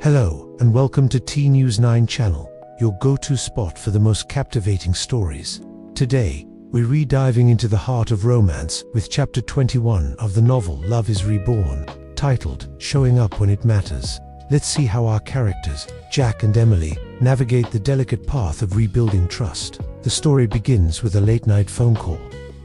Hello, and welcome to T-News 9 channel, your go-to spot for the most captivating stories. Today, we're re-diving into the heart of romance with chapter 21 of the novel Love is Reborn, titled Showing Up When It Matters. Let's see how our characters, Jack and Emily, navigate the delicate path of rebuilding trust. The story begins with a late-night phone call.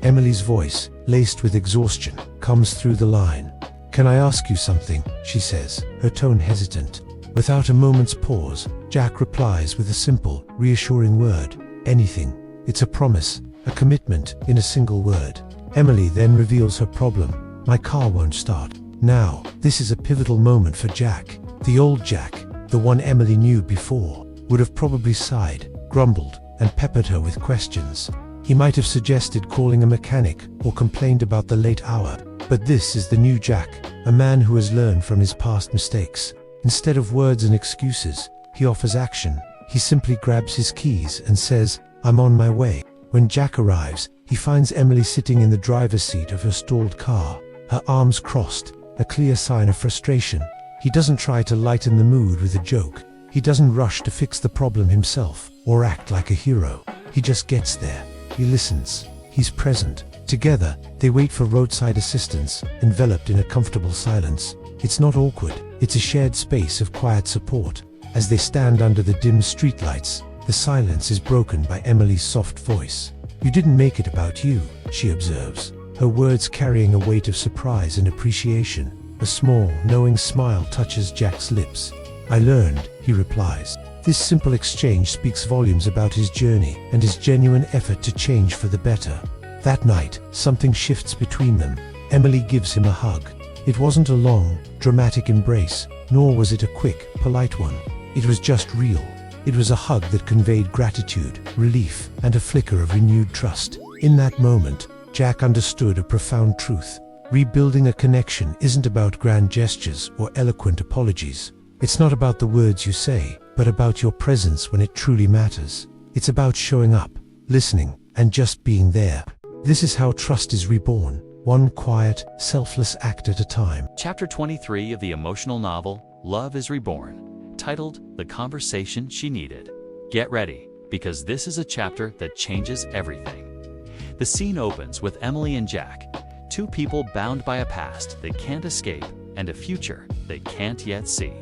Emily's voice, laced with exhaustion, comes through the line. "Can I ask you something?" she says, her tone hesitant. Without a moment's pause, Jack replies with a simple, reassuring word. "Anything. It's a promise, a commitment in a single word." Emily then reveals her problem. "My car won't start." Now, this is a pivotal moment for Jack. The old Jack, the one Emily knew before, would have probably sighed, grumbled, and peppered her with questions. He might have suggested calling a mechanic or complained about the late hour. But this is the new Jack, a man who has learned from his past mistakes. Instead of words and excuses, he offers action. He simply grabs his keys and says, "I'm on my way." When Jack arrives, he finds Emily sitting in the driver's seat of her stalled car, her arms crossed, a clear sign of frustration. He doesn't try to lighten the mood with a joke. He doesn't rush to fix the problem himself or act like a hero. He just gets there. He listens. He's present. Together, they wait for roadside assistance, enveloped in a comfortable silence. It's not awkward. It's a shared space of quiet support. As they stand under the dim streetlights, the silence is broken by Emily's soft voice. "You didn't make it about you," she observes, her words carrying a weight of surprise and appreciation. A small, knowing smile touches Jack's lips. "I learned," he replies. This simple exchange speaks volumes about his journey and his genuine effort to change for the better. That night, something shifts between them. Emily gives him a hug. It wasn't a long, dramatic embrace, nor was it a quick, polite one. It was just real. It was a hug that conveyed gratitude, relief, and a flicker of renewed trust. In that moment, Jack understood a profound truth. Rebuilding a connection isn't about grand gestures or eloquent apologies. It's not about the words you say, but about your presence when it truly matters. It's about showing up, listening, and just being there. This is how trust is reborn, one quiet, selfless act at a time. Chapter 23 of the emotional novel, Love is Reborn, titled The Conversation She Needed. Get ready, because this is a chapter that changes everything. The scene opens with Emily and Jack, two people bound by a past they can't escape and a future they can't yet see.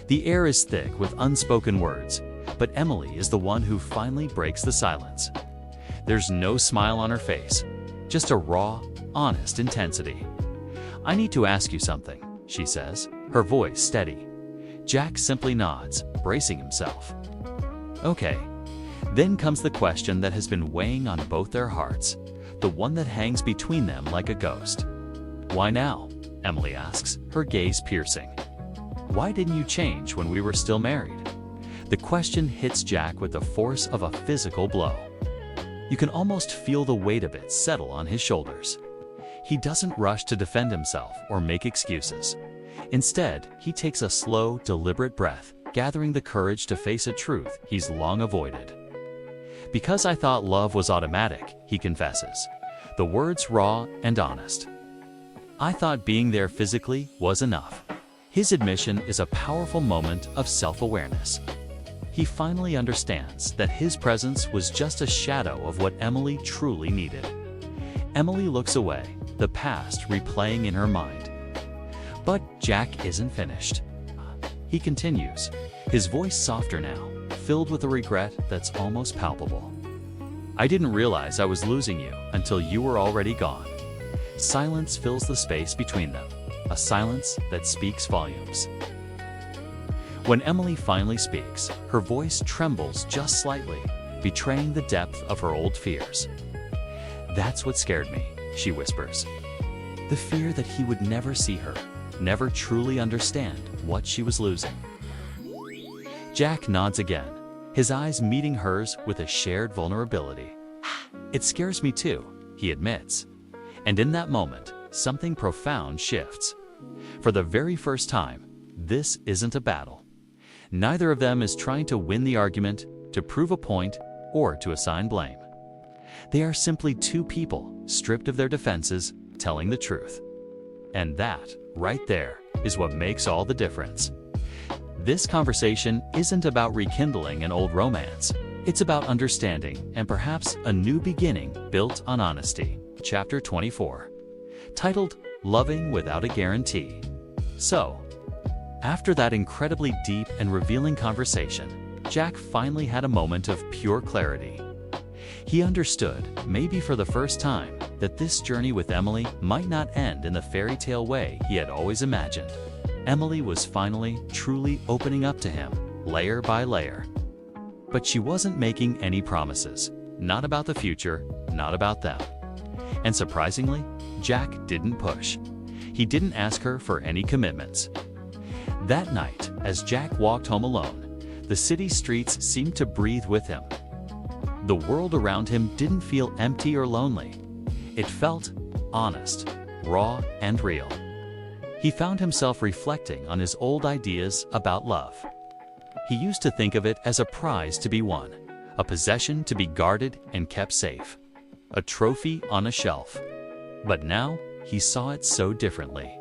The air is thick with unspoken words, but Emily is the one who finally breaks the silence. There's no smile on her face, just a raw, honest intensity. "I need to ask you something," she says, her voice steady. Jack simply nods, bracing himself. "Okay." Then comes the question that has been weighing on both their hearts, the one that hangs between them like a ghost. "Why now?" Emily asks, her gaze piercing. "Why didn't you change when we were still married?" The question hits Jack with the force of a physical blow. You can almost feel the weight of it settle on his shoulders. He doesn't rush to defend himself or make excuses. Instead, he takes a slow, deliberate breath, gathering the courage to face a truth he's long avoided. "Because I thought love was automatic," he confesses, the words raw and honest. "I thought being there physically was enough." His admission is a powerful moment of self-awareness. He finally understands that his presence was just a shadow of what Emily truly needed. Emily looks away, the past replaying in her mind. But Jack isn't finished. He continues, his voice softer now, filled with a regret that's almost palpable. "I didn't realize I was losing you until you were already gone." Silence fills the space between them, a silence that speaks volumes. When Emily finally speaks, her voice trembles just slightly, betraying the depth of her old fears. "That's what scared me," she whispers. The fear that he would never see her, never truly understand what she was losing. Jack nods again, his eyes meeting hers with a shared vulnerability. "It scares me too," he admits. And in that moment, something profound shifts. For the very first time, this isn't a battle. Neither of them is trying to win the argument, to prove a point, or to assign blame. They are simply two people, stripped of their defenses, telling the truth. And that, right there, is what makes all the difference. This conversation isn't about rekindling an old romance. It's about understanding and perhaps a new beginning built on honesty. Chapter 24. Titled, Loving Without a Guarantee. So, after that incredibly deep and revealing conversation, Jack finally had a moment of pure clarity. He understood, maybe for the first time, that this journey with Emily might not end in the fairy tale way he had always imagined. Emily was finally, truly opening up to him, layer by layer. But she wasn't making any promises, not about the future, not about them. And surprisingly, Jack didn't push. He didn't ask her for any commitments. That night, as Jack walked home alone, the city streets seemed to breathe with him. The world around him didn't feel empty or lonely. It felt honest, raw, and real. He found himself reflecting on his old ideas about love. He used to think of it as a prize to be won, a possession to be guarded and kept safe, a trophy on a shelf. But now, he saw it so differently.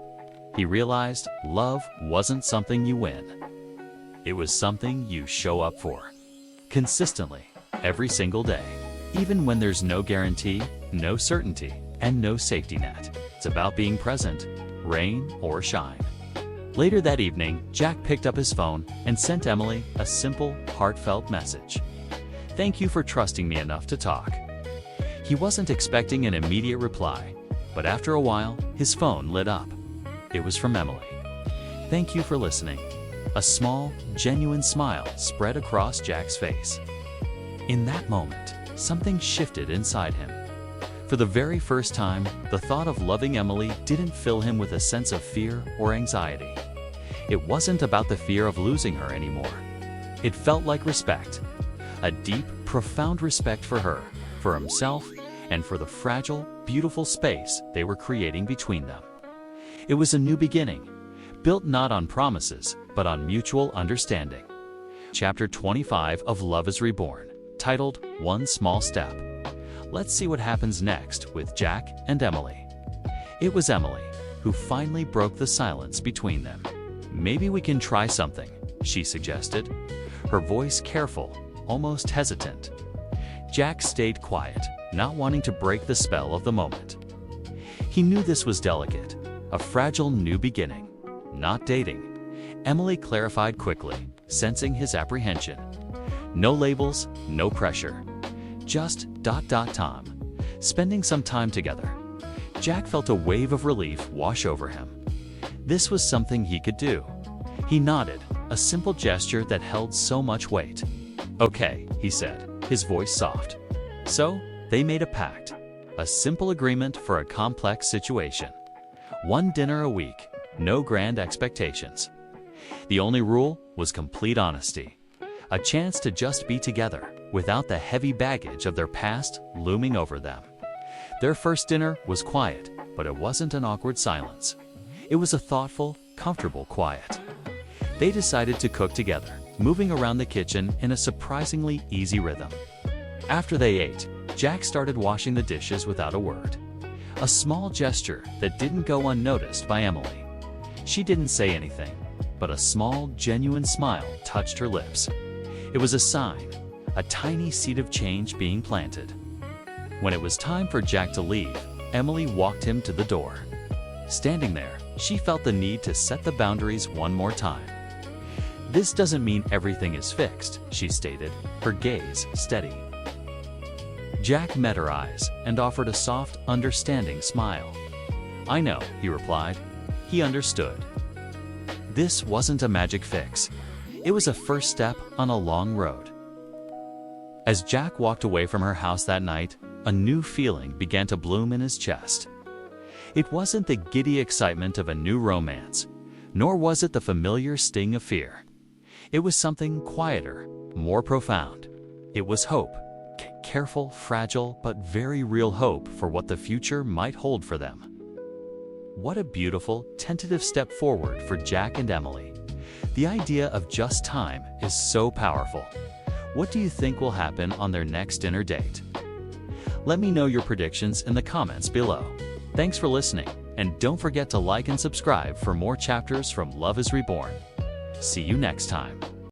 He realized love wasn't something you win. It was something you show up for, consistently, every single day. Even when there's no guarantee, no certainty, and no safety net. It's about being present, rain or shine. Later that evening, Jack picked up his phone and sent Emily a simple, heartfelt message. "Thank you for trusting me enough to talk." He wasn't expecting an immediate reply, but after a while, his phone lit up. It was from Emily. "Thank you for listening." A small, genuine smile spread across Jack's face. In that moment, something shifted inside him. For the very first time, the thought of loving Emily didn't fill him with a sense of fear or anxiety. It wasn't about the fear of losing her anymore. It felt like respect. A deep, profound respect for her, for himself, and for the fragile, beautiful space they were creating between them. It was a new beginning, built not on promises, but on mutual understanding. Chapter 25 of Love is Reborn, titled One Small Step. Let's see what happens next with Jack and Emily. It was Emily who finally broke the silence between them. "Maybe we can try something," she suggested, her voice careful, almost hesitant. Jack stayed quiet, not wanting to break the spell of the moment. He knew this was delicate, a fragile new beginning, not dating. Emily clarified quickly, sensing his apprehension. No labels, no pressure. Just ... Tom. Spending some time together. Jack felt a wave of relief wash over him. This was something he could do. He nodded, a simple gesture that held so much weight. "Okay," he said, his voice soft. So, they made a pact. A simple agreement for a complex situation. One dinner a week, no grand expectations. The only rule was complete honesty. A chance to just be together, without the heavy baggage of their past looming over them. Their first dinner was quiet, but it wasn't an awkward silence. It was a thoughtful, comfortable quiet. They decided to cook together, moving around the kitchen in a surprisingly easy rhythm. After they ate, Jack started washing the dishes without a word. A small gesture that didn't go unnoticed by Emily. She didn't say anything, but a small, genuine smile touched her lips. It was a sign, a tiny seed of change being planted. When it was time for Jack to leave, Emily walked him to the door. Standing there, she felt the need to set the boundaries one more time. "This doesn't mean everything is fixed," she stated, her gaze steady. Jack met her eyes and offered a soft, understanding smile. "I know," he replied. He understood. This wasn't a magic fix. It was a first step on a long road. As Jack walked away from her house that night, a new feeling began to bloom in his chest. It wasn't the giddy excitement of a new romance, nor was it the familiar sting of fear. It was something quieter, more profound. It was hope. Careful, fragile, but very real hope for what the future might hold for them. What a beautiful, tentative step forward for Jack and Emily. The idea of just time is so powerful. What do you think will happen on their next dinner date? Let me know your predictions in the comments below. Thanks for listening, and don't forget to like and subscribe for more chapters from Love is Reborn. See you next time.